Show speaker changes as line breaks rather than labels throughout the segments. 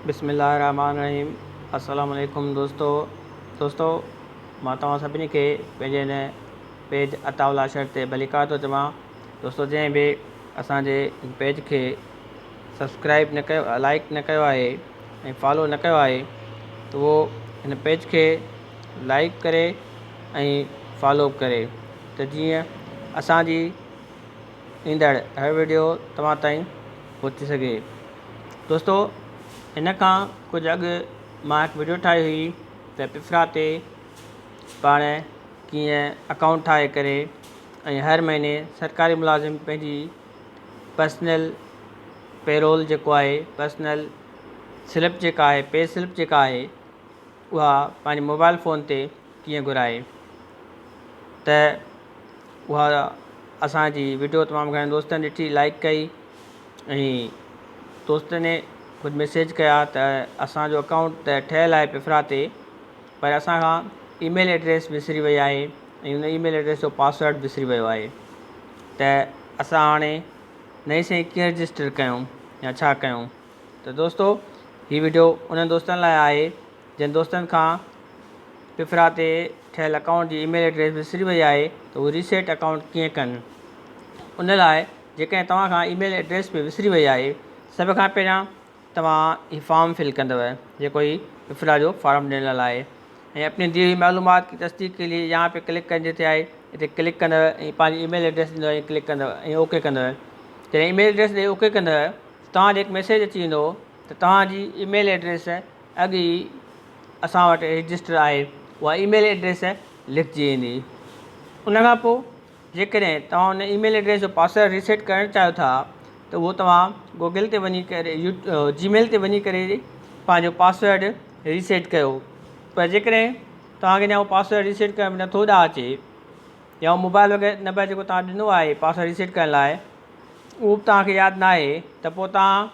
बिस्मिल्लाहिर्रहमानिर्रहीम। अस्सलामु अलैकुम दोस्तों मां तव्हां सभिनी खे पंहिंजे हिन पेज अताउल्ला शर ते भलीकार थो चवां। दोस्तों जंहिं बि असांजे पेज खे सब्सक्राइब न कयो, लाइक न कयो आहे ऐं फॉलो न कयो आहे त उहो हिन पेज खे लाइक करे ऐं फॉलो करे त जीअं असांजी ईंदड़ हर वीडियो तव्हां ताईं पहुची सघे। दोस्तों हिन खां कुझु अॻु मां हिकु वीडियो ठाही हुई त पिफरा ते पाण कीअं अकाउंट ठाहे करे ऐं हर महीने सरकारी मुलाज़िम पंहिंजी पर्सनल पेरोल जेको आहे, पर्सनल स्लिप जेका आहे, पे स्लिप जेका आहे उहा पंहिंजे मोबाइल फ़ोन ते कीअं घुराए। त उहा असांजी वीडियो तमामु घणनि दोस्तनि ॾिठी, लाइक कई ऐं दोस्तनि कुझु मैसेज कया त असांजो अकाउंट त ठहियलु आहे पिफरा ते, पर असां खां ईमेल एड्रेस विसरी वई आहे ऐं उन ईमेल एड्रेस जो पासवर्ड विसरी वियो आहे। त असां हाणे नईं सां कीअं रजिस्टर कयूं या छा कयूं? त दोस्तों हीअ वीडियो उन्हनि दोस्तनि लाइ आहे जिन दोस्तनि खां पिफरा ते ठहियलु अकाउंट जी ईमेल एड्रेस विसरी वई आहे त उहो रीसेट अकाउंट कीअं कनि। उन लाइ जेकॾहिं तव्हां खां ईमेल एड्रेस पे विसरी वई आहे, सभ खां पहिरियां तव्हां हीउ फॉर्म फिल कंदव जेको ही पिफरा जो फॉर्म ॾिनल आहे ऐं अपनी दी हुई मालूमात की तस्दीक के लिए यहाँ पे क्लिक कनि जिते आहे हिते क्लिक कंदव ऐं पंहिंजी ईमेल एड्रेस ॾींदव ऐं क्लिक कंदव ऐं ओके कंदव। जॾहिं ईमेल एड्रेस ॾे ओके कंदव तव्हांजो हिकु मैसेज अची वेंदो त तव्हांजी ईमेल एड्रेस अॻु ई असां वटि रजिस्टर आहे, उहा ईमेल एड्रेस लिखिजी वेंदी। उन खां पोइ जेकॾहिं तव्हां उन ईमेल एड्रेस जो पासवर्ड रीसेट करणु चाहियो था त उहो तव्हां गूगल ते वञी करे जीमेल ते वञी करे पंहिंजो पासवर्ड रीसेट कयो। पर जेकॾहिं तव्हांखे अञा उहो पासवर्ड रीसेट करण में नथो ॾा अचे या मोबाइल वग़ैरह नंबर जेको तव्हां ॾिनो आहे पासवर्ड रीसेट करण लाइ उहो बि तव्हांखे यादि न आहे त पोइ तव्हां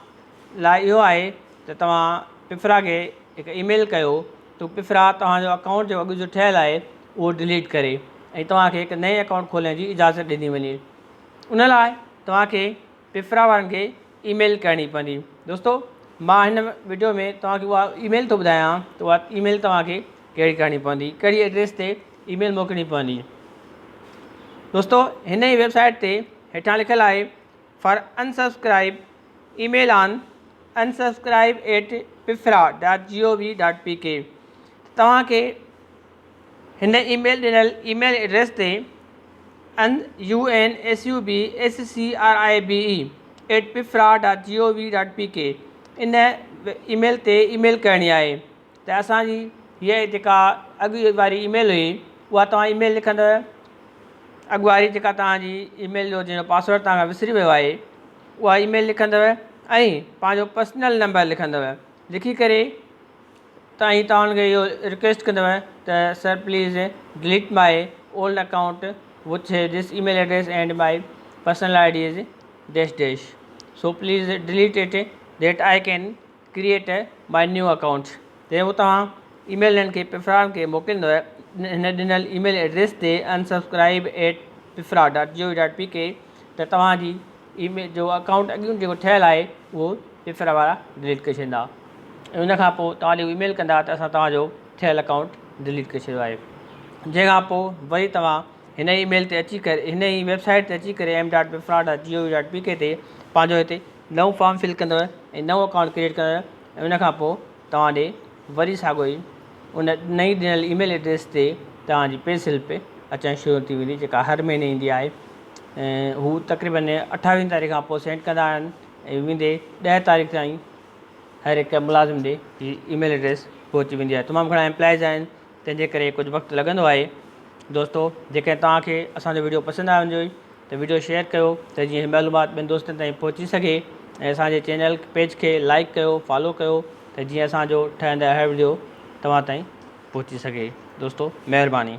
लाइ इहो आहे त तव्हां पिफरा खे हिकु ईमेल कयो त पिफरा तव्हांजो अकाउंट जो अॻु जो ठहियलु आहे उहो डिलीट करे ऐं तव्हांखे हिकु नएं अकाउंट खोलण जी इजाज़त ॾिनी वञे। उन लाइ तव्हांखे पिफरा वारनि खे ईमेल करणी पवंदी। दोस्तों मां हिन वीडियो में तव्हांखे उहा ईमेल थो ॿुधायां त उहा ईमेल तव्हांखे कहिड़ी करणी पवंदी, कहिड़ी एड्रेस ते ईमेल मोकिलणी पवंदी। दोस्तों हिन ई वेबसाइट ते हेठां लिखियलु आहे for unsubscribe email on unsubscribe@pifra.gov.pk। तव्हांखे हिन ईमेल ॾिनल ईमेल एड्रेस ते unsubscribe@pifra.gov.pk इन ईमेल ते ईमेल करणी आहे। त असांजी हीअ जेका अॻु वारी ईमेल हुई उहा तव्हां ईमेल लिखंदव, अॻु वारी जेका तव्हांजी ईमेल जो जंहिंजो पासवर्ड तव्हां खां विसरी वियो आहे उहा ईमेल लिखंदव ऐं पंहिंजो पर्सनल नंबर लिखंदव। लिखी करे तव्हांखे इहो रिक्वेस्ट कंदव त sir please delete my old account which this email address and my personal ID is dash dash, so please delete it that I can create my new account। ते उहो तव्हां email हिननि खे पिफरा खे मोकिलींदव हिन ॾिनल ईमेल एड्रेस ते unsubscribe@pifra.gov.pk त तव्हांजी ईमेल जो अकाउंट अॻियूं जेको ठहियलु आहे उहो पिफरा वारा डिलीट करे छॾींदा ऐं उन खां पोइ तव्हां ईमेल कंदा त असां तव्हांजो ठहियलु अकाउंट डिलीट करे छॾियो आहे। जंहिंखां पोइ वरी तव्हां हिन ईमेल ते अची करे हिन ई वेबसाइट ते अची करे m.pifra.gov.pk ते पंहिंजो हिते नओं फॉर्म फिल कंदव ऐं नओं अकाउंट क्रिएट कंदव ऐं उन खां पोइ तव्हां ॾे वरी साॻियो ई उन नई ॾिनल ईमेल एड्रेस ते तव्हांजी पे स्लिप अचणु शुरू थी वेंदी जेका हर महीने ईंदी आहे ऐं हू तक़रीबन 28 तारीख़ खां पोइ सेंड कंदा आहिनि ऐं वेंदे 10 तारीख़ ताईं हर हिकु मुलाज़िम ॾे हीअ ईमेल एड्रेस पहुची वेंदी आहे। तमामु घणा एम्प्लॉइज़ आहिनि तंहिंजे करे कुझु वक़्तु लॻंदो आहे। दोस्तों जेकॾहिं तव्हांखे असांजो वीडियो पसंदि आयो हुजे त वीडियो शेयर कयो त जीअं मालूमात ॿियनि दोस्तनि ताईं पहुची सघे ऐं असांजे चैनल पेज खे लाइक कयो, फॉलो कयो त जीअं असांजो ठहंदड़ हर वीडियो तव्हां ताईं पहुची सघे। दोस्तों महिरबानी।